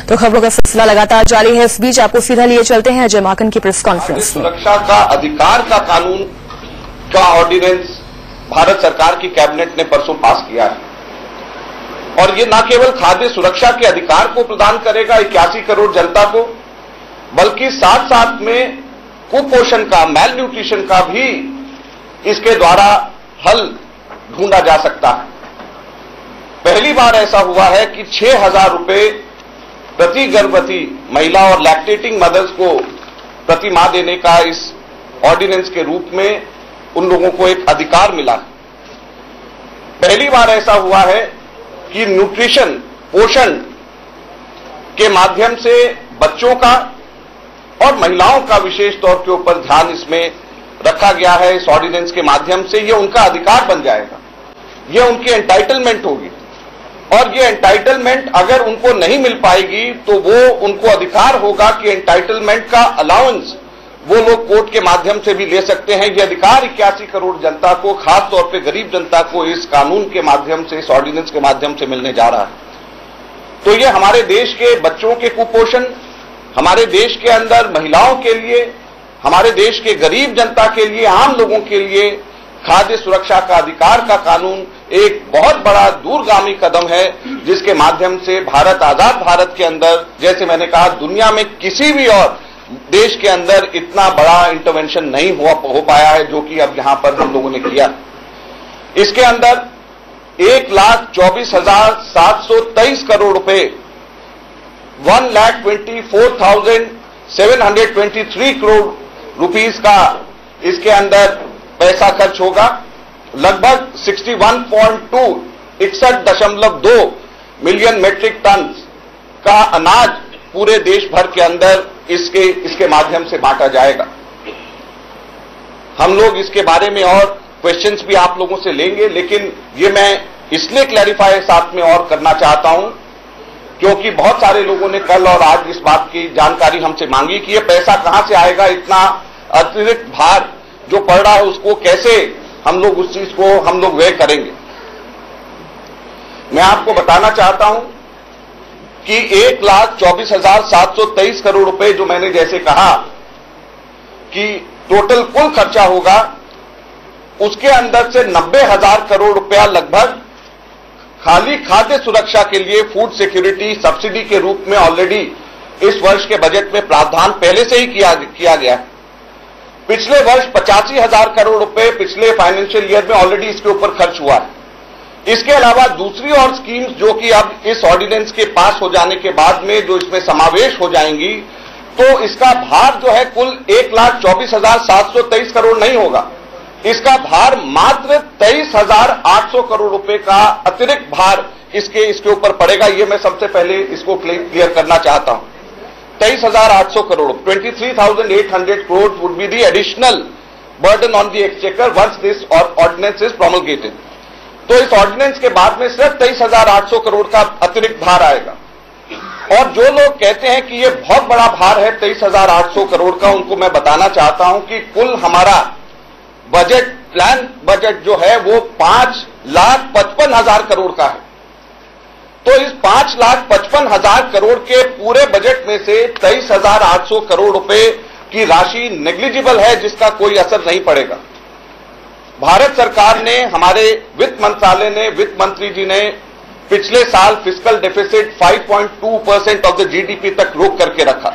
तो खबरों का सिलसिला लगातार जारी है। इस बीच आपको सीधा लिए चलते हैं अजय माकन की प्रेस कॉन्फ्रेंस में। सुरक्षा का अधिकार का कानून का ऑर्डिनेंस भारत सरकार की कैबिनेट ने परसों पास किया है और ये न केवल खाद्य सुरक्षा के अधिकार को प्रदान करेगा 81 करोड़ जनता को, बल्कि साथ साथ में कुपोषण का, मैल न्यूट्रिशन का भी इसके द्वारा हल ढूंढा जा सकता है। पहली बार ऐसा हुआ है कि 6,000 रुपए प्रति गर्भवती महिला और लैक्टेटिंग मदर्स को प्रति माह देने का इस ऑर्डिनेंस के रूप में उन लोगों को एक अधिकार मिला है। पहली बार ऐसा हुआ है कि न्यूट्रिशन, पोषण के माध्यम से बच्चों का और महिलाओं का विशेष तौर के ऊपर ध्यान इसमें रखा गया है। इस ऑर्डिनेंस के माध्यम से ये उनका अधिकार बन जाएगा, ये उनकी एंटाइटलमेंट होगी और ये एंटाइटलमेंट अगर उनको नहीं मिल पाएगी तो वो उनको अधिकार होगा कि एंटाइटलमेंट का अलाउंस वो लोग कोर्ट के माध्यम से भी ले सकते हैं। ये अधिकार 81 करोड़ जनता को, खास तौर पे गरीब जनता को इस कानून के माध्यम से, इस ऑर्डिनेंस के माध्यम से मिलने जा रहा है। तो ये हमारे देश के बच्चों के कुपोषण, हमारे देश के अंदर महिलाओं के लिए, हमारे देश के गरीब जनता के लिए, आम लोगों के लिए खाद्य सुरक्षा का अधिकार का कानून एक बहुत बड़ा दूरगामी कदम है, जिसके माध्यम से भारत, आजाद भारत के अंदर, जैसे मैंने कहा, दुनिया में किसी भी और देश के अंदर इतना बड़ा इंटरवेंशन नहीं हो पाया है जो कि अब यहां पर हम लोगों ने किया। इसके अंदर 1,24,723 करोड़ रुपए, 1,24,723 करोड़ रुपीस का इसके अंदर पैसा खर्च होगा। लगभग 61.2 मिलियन मेट्रिक टन का अनाज पूरे देश भर के अंदर इसके माध्यम से बांटा जाएगा। हम लोग इसके बारे में और क्वेश्चंस भी आप लोगों से लेंगे, लेकिन ये मैं इसलिए क्लैरिफाई साथ में और करना चाहता हूं क्योंकि बहुत सारे लोगों ने कल और आज इस बात की जानकारी हमसे मांगी कि ये पैसा कहां से आएगा, इतना अतिरिक्त भार जो पड़ रहा है उसको कैसे हम लोग उस चीज को हम लोग व्यय करेंगे। मैं आपको बताना चाहता हूं कि 1,24,723 करोड़ रुपए जो मैंने जैसे कहा कि टोटल कुल खर्चा होगा, उसके अंदर से 90,000 करोड़ रुपया लगभग खाली खाद्य सुरक्षा के लिए फूड सिक्योरिटी सब्सिडी के रूप में ऑलरेडी इस वर्ष के बजट में प्रावधान पहले से ही किया गया है। पिछले वर्ष 85,000 करोड़ रुपए पिछले फाइनेंशियल ईयर में ऑलरेडी इसके ऊपर खर्च हुआ है। इसके अलावा दूसरी और स्कीम्स जो कि अब इस ऑर्डिनेंस के पास हो जाने के बाद में जो इसमें समावेश हो जाएंगी, तो इसका भार जो है कुल 1,24,723 करोड़ नहीं होगा। इसका भार मात्र 23,800 करोड़ रुपए का अतिरिक्त भार इसके ऊपर पड़ेगा। ये मैं सबसे पहले इसको क्लियर करना चाहता हूं। 23,800 crore, 23,800 crores would be the additional burden on the exchequer once this ordinance is promulgated. तो इस ऑर्डिनेंस के बाद में सिर्फ 23,800 करोड़ का अतिरिक्त भार आएगा। और जो लोग कहते हैं कि ये बहुत बड़ा भार है 23,800 करोड़ का, उनको मैं बताना चाहता हूं कि कुल हमारा बजट, प्लान बजट जो है वो 5,55,000 करोड़ का है। तो इस 5,55,000 करोड़ के पूरे बजट में से 23,800 करोड़ रुपए की राशि नेग्लिजिबल है, जिसका कोई असर नहीं पड़ेगा। भारत सरकार ने, हमारे वित्त मंत्रालय ने, वित्त मंत्री जी ने पिछले साल fiscal deficit 5.2% of the GDP तक रोक करके रखा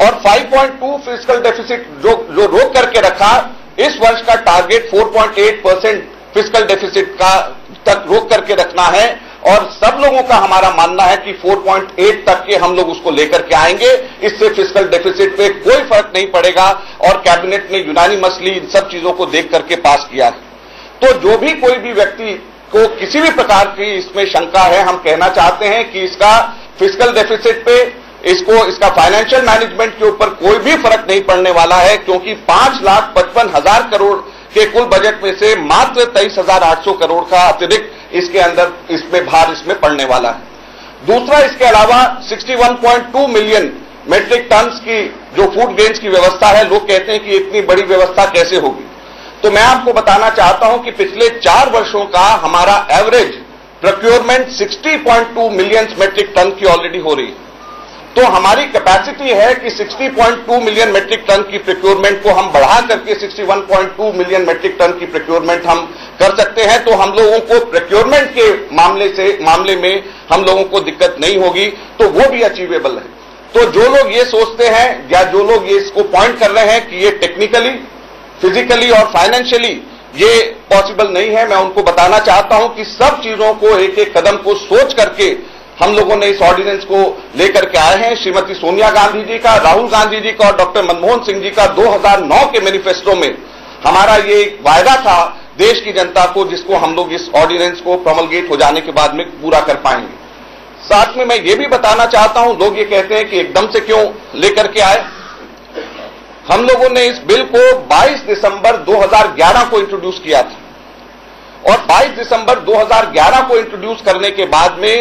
और 5.2 फिस्कल डेफिसिट जो रोक करके रखा, इस वर्ष का टारगेट 4.8% फिस्कल डेफिसिट का तक रोक करके रखना है और सब लोगों का हमारा मानना है कि 4.8 तक के हम लोग उसको लेकर के आएंगे। इससे फिस्कल डेफिसिट पे कोई फर्क नहीं पड़ेगा और कैबिनेट ने यूनानिमसली इन सब चीजों को देख करके पास किया है। तो जो भी कोई भी व्यक्ति को किसी भी प्रकार की इसमें शंका है, हम कहना चाहते हैं कि इसका फिस्कल डेफिसिट पे, इसका फाइनेंशियल मैनेजमेंट के ऊपर कोई भी फर्क नहीं पड़ने वाला है, क्योंकि 5,55,000 करोड़ के कुल बजट में से मात्र 23,800 करोड़ का अतिरिक्त इसके अंदर इसमें भार इसमें पड़ने वाला है। दूसरा, इसके अलावा 61.2 मिलियन मेट्रिक टन की जो फूड ग्रेन्स की व्यवस्था है, लोग कहते हैं कि इतनी बड़ी व्यवस्था कैसे होगी। तो मैं आपको बताना चाहता हूं कि पिछले 4 वर्षों का हमारा average procurement 60.2 million metric ton की ऑलरेडी हो रही है। तो हमारी कैपेसिटी है कि 60.2 मिलियन मेट्रिक टन की प्रोक्योरमेंट को हम बढ़ा करके 61.2 मिलियन मेट्रिक टन की प्रोक्योरमेंट हम कर सकते हैं। तो हम लोगों को प्रोक्योरमेंट के मामले में हम लोगों को दिक्कत नहीं होगी, तो वो भी अचीवेबल है। तो जो लोग ये सोचते हैं या जो लोग ये इसको पॉइंट कर रहे हैं कि ये टेक्निकली, फिजिकली और फाइनेंशियली ये पॉसिबल नहीं है, मैं उनको बताना चाहता हूं कि सब चीजों को एक एक कदम को सोच करके हम लोगों ने इस ऑर्डिनेंस को लेकर के आए हैं। श्रीमती सोनिया गांधी जी का, राहुल गांधी जी का और डॉक्टर मनमोहन सिंह जी का 2009 के मैनिफेस्टो में हमारा ये वायदा था देश की जनता को, जिसको हम लोग इस ऑर्डिनेंस को प्रोमलगेट हो जाने के बाद में पूरा कर पाएंगे। साथ में मैं ये भी बताना चाहता हूं, लोग ये कहते हैं कि एकदम से क्यों लेकर के आए। हम लोगों ने इस बिल को 22 दिसंबर 2011 को इंट्रोड्यूस किया था और 22 दिसंबर 2011 को इंट्रोड्यूस करने के बाद में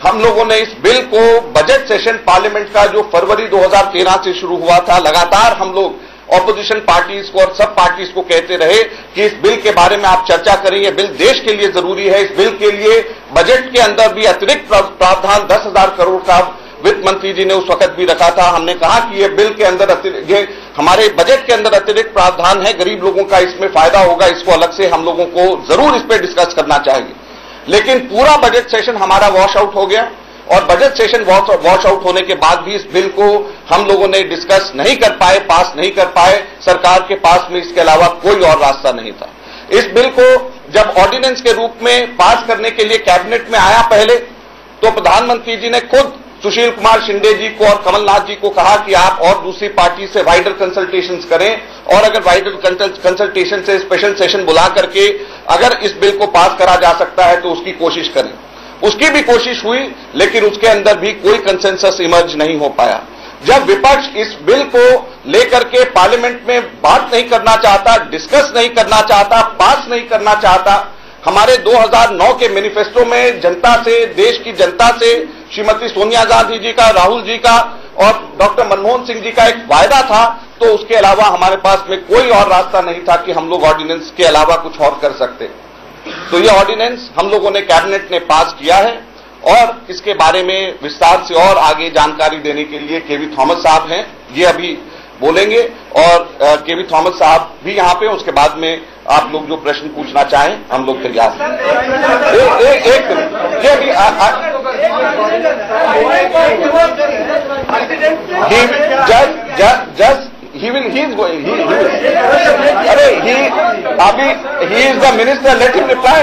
हम लोगों ने इस बिल को बजट सेशन पार्लियामेंट का जो फरवरी 2013 से शुरू हुआ था, लगातार हम लोग ऑपोजिशन पार्टीज को और सब पार्टीज को कहते रहे कि इस बिल के बारे में आप चर्चा करें, यह बिल देश के लिए जरूरी है। इस बिल के लिए बजट के अंदर भी अतिरिक्त प्रावधान 10,000 करोड़ का वित्त मंत्री जी ने उस वक्त भी रखा था। हमने कहा कि यह बिल के अंदर ये हमारे बजट के अंदर अतिरिक्त प्रावधान है, गरीब लोगों का इसमें फायदा होगा, इसको अलग से हम लोगों को जरूर इस पर डिस्कस करना चाहिए। लेकिन पूरा बजट सेशन हमारा वॉश आउट हो गया और बजट सेशन वॉश आउट होने के बाद भी इस बिल को हम लोगों ने डिस्कस नहीं कर पाए, पास नहीं कर पाए। सरकार के पास में इसके अलावा कोई और रास्ता नहीं था। इस बिल को जब ऑर्डिनेंस के रूप में पास करने के लिए कैबिनेट में आया पहले, तो प्रधानमंत्री जी ने खुद सुशील कुमार शिंदे जी को और कमलनाथ जी को कहा कि आप और दूसरी पार्टी से वाइडर कंसल्टेशंस करें और अगर वाइडर कंसल्टेशन से स्पेशल सेशन बुला करके अगर इस बिल को पास करा जा सकता है तो उसकी कोशिश करें। उसकी भी कोशिश हुई, लेकिन उसके अंदर भी कोई कंसेंसस इमर्ज नहीं हो पाया। जब विपक्ष इस बिल को लेकर के पार्लियामेंट में बात नहीं करना चाहता, डिस्कस नहीं करना चाहता, पास नहीं करना चाहता, हमारे 2009 के मैनिफेस्टो में जनता से, देश की जनता से श्रीमती सोनिया गांधी जी का, राहुल जी का और डॉक्टर मनमोहन सिंह जी का एक वायदा था, तो उसके अलावा हमारे पास में कोई और रास्ता नहीं था कि हम लोग ऑर्डिनेंस के अलावा कुछ और कर सकते। तो ये ऑर्डिनेंस हम लोगों ने कैबिनेट ने पास किया है और इसके बारे में विस्तार से और आगे जानकारी देने के लिए केवी थॉमस साहब हैं, ये अभी बोलेंगे और केवी थॉमस साहब भी यहाँ पे। उसके बाद में आप लोग जो प्रश्न पूछना चाहें हम लोग तैयार हैं। एक ये भी he is the minister, let him reply.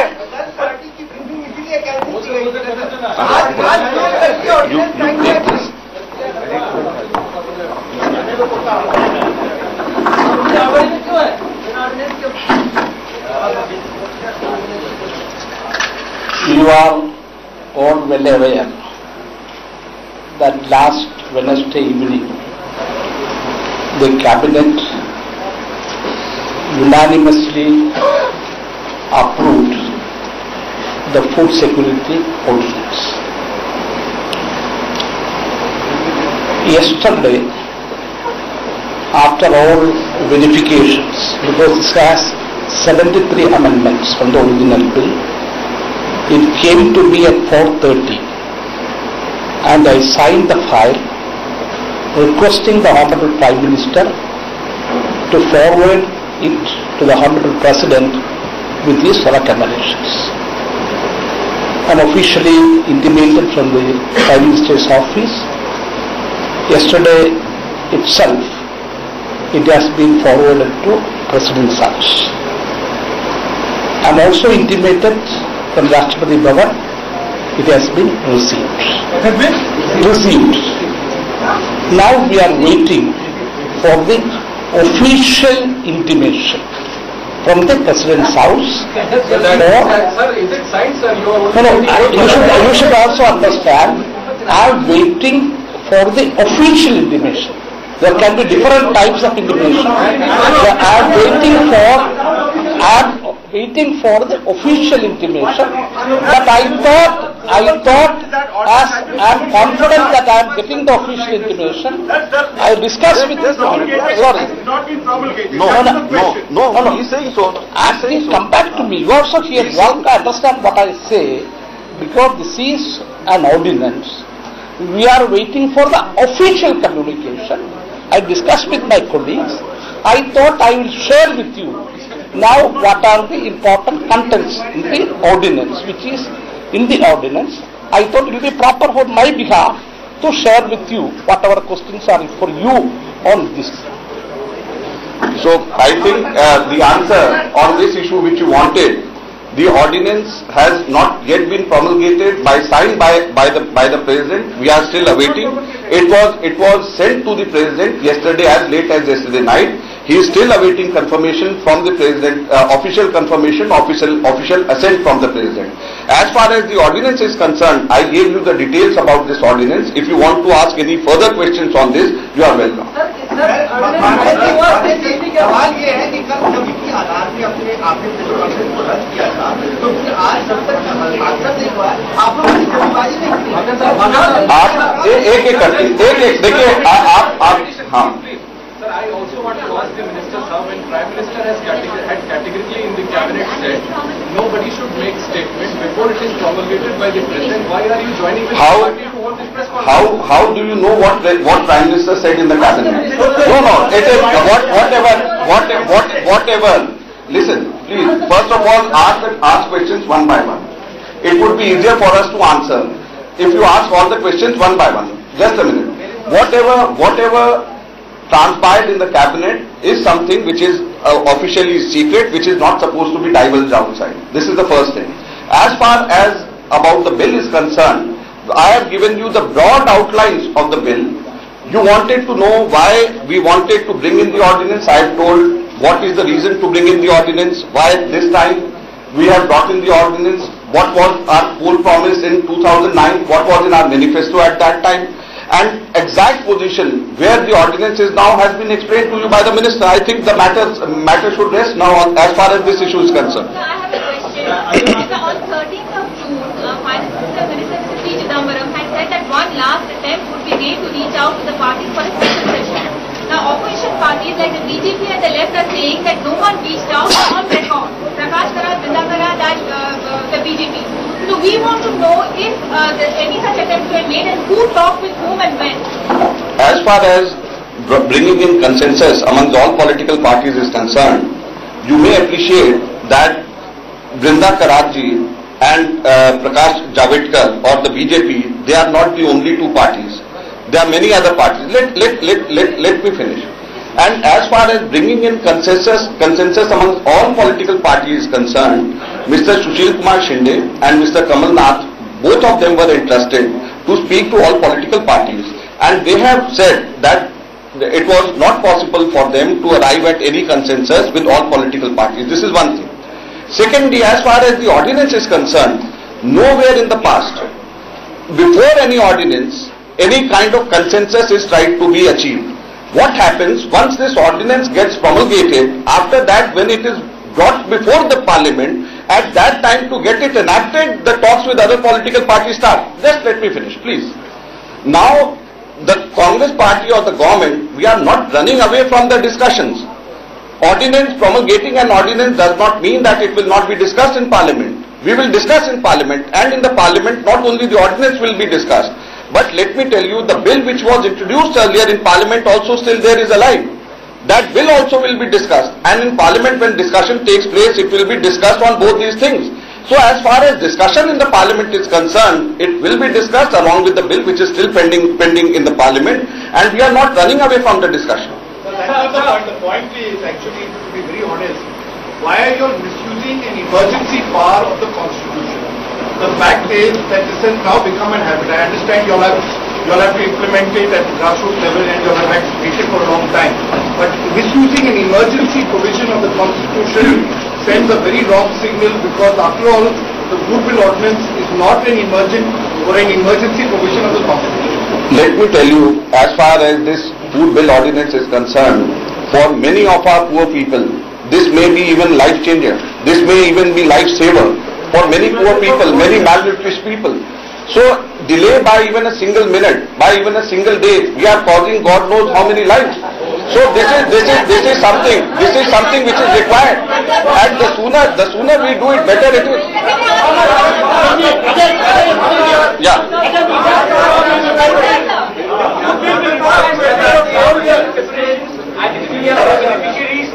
You take this. You are all well aware that last Wednesday evening the cabinet unanimously approved the food security ordinance. Yesterday, after all verifications, because this has 73 amendments from the original bill, it came to me at 4:30 and I signed the file requesting the Honorable Prime Minister to forward it to the Honorable President with his recommendations. And officially intimated from the Prime Minister's office, yesterday itself it has been forwarded to President's office. And also intimated from Rashtrapati Bhavan, it has been received. Received. Now we are waiting for the official intimation from the President's house. Sir, is it signed, sir? You should also understand, I am waiting for the official intimation. There can be different types of intimation. So I am waiting for the official intimation. But I thought as I am confident that I am getting the official intimation, I discussed with this. Sorry. No. He's saying so. Come back to me. You also hear. You all understand what I say, because this is an ordinance we are waiting for the official communication. I discussed with my colleagues. I thought I will share with you now what are the important contents in the ordinance, which is in the ordinance. I thought it will be proper for my behalf to share with you whatever questions are for you on this. So I think the answer on this issue which you wanted, the ordinance has not yet been promulgated signed by the president. We are still awaiting. It was sent to the president yesterday, as late as yesterday night. He is still awaiting confirmation from the president, official confirmation, official assent from the president. As far as the ordinance is concerned, I gave you the details about this ordinance. If you want to ask any further questions on this, you are welcome. सवाल ये है कि कल जब इसके आधार पे अपने आपने प्रेस कॉन्फ्रेंस को रद्द किया था, तो फिर आज जब तक सांसद नहीं हुआ, आप लोग इसकी कोशिश नहीं की। आप एक करके एक देखिए आप हाँ। Sir, I also want to ask the minister how when Prime Minister had categorically in the cabinet said nobody should make statement before it is promulgated by the president. Why are you joining with the party to hold this press conference? How do you know what Prime Minister said in the cabinet? No. It is whatever. Listen, please. First of all, ask questions one by one. It would be easier for us to answer if you ask all the questions one by one. Just a minute. Whatever transpired in the cabinet is something which is officially secret, which is not supposed to be divulged outside. This is the first thing. As far as about the bill is concerned, I have given you the broad outlines of the bill. You wanted to know why we wanted to bring in the ordinance. I have told what is the reason to bring in the ordinance, why this time we have brought in the ordinance, what was our poll promise in 2009, what was in our manifesto at that time, and exact position where the ordinance is now has been explained to you by the minister. I think the matter should rest now as far as this issue is concerned. So I have a question. On 13th of June, Finance Minister P. Chidambaram had said that one last attempt would be made to reach out to the parties for a special session. Now opposition parties like the BJP and the left are saying that no one reached out on record. Prakash Karat, Brinda Karat and the BJP. So we want to know if any such attempts were made and who talked with whom and when. As far as bringing in consensus amongst all political parties is concerned, you may appreciate that Brinda Karat ji and Prakash Javadekar or the BJP, they are not the only two parties. There are many other parties. Let me finish. And as far as bringing in consensus amongst all political parties is concerned, Mr. Sushil Kumar Shinde and Mr. Kamal Nath, both of them were interested to speak to all political parties, and they have said that it was not possible for them to arrive at any consensus with all political parties. This is one thing. Secondly, as far as the ordinance is concerned, nowhere in the past, before any ordinance, any kind of consensus is tried to be achieved. What happens once this ordinance gets promulgated, after that when it is brought before the parliament, at that time to get it enacted, the talks with other political parties start. Just let me finish, please. Now, the Congress party or the government, we are not running away from the discussions. Ordinance, promulgating an ordinance does not mean that it will not be discussed in parliament. We will discuss in parliament, and in the parliament not only the ordinance will be discussed, but let me tell you, the bill which was introduced earlier in parliament also still there is alive. That bill also will be discussed, and in parliament when discussion takes place, it will be discussed on both these things. So as far as discussion in the parliament is concerned, it will be discussed along with the bill which is still pending in the parliament, and we are not running away from the discussion. The point is actually, to be very honest, why are you misusing an emergency power of the Constitution? The fact is that this has now become an habit. I understand you all have to implement it at grassroots level and you all have waited for a long time. But misusing an emergency provision of the Constitution sends a very wrong signal, because after all, the food bill ordinance is not an emergency provision of the Constitution. Let me tell you, as far as this food bill ordinance is concerned, for many of our poor people, this may be even life changer. This may even be life saver. For many poor people, many malnourished people. So, delay by even a single minute, by even a single day, we are causing God knows how many lives. So this is something which is required, and the sooner we do it, better it is. Yeah. Beneficiaries,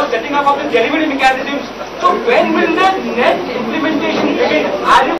setting up of the delivery mechanisms. So when will the net implementation begin?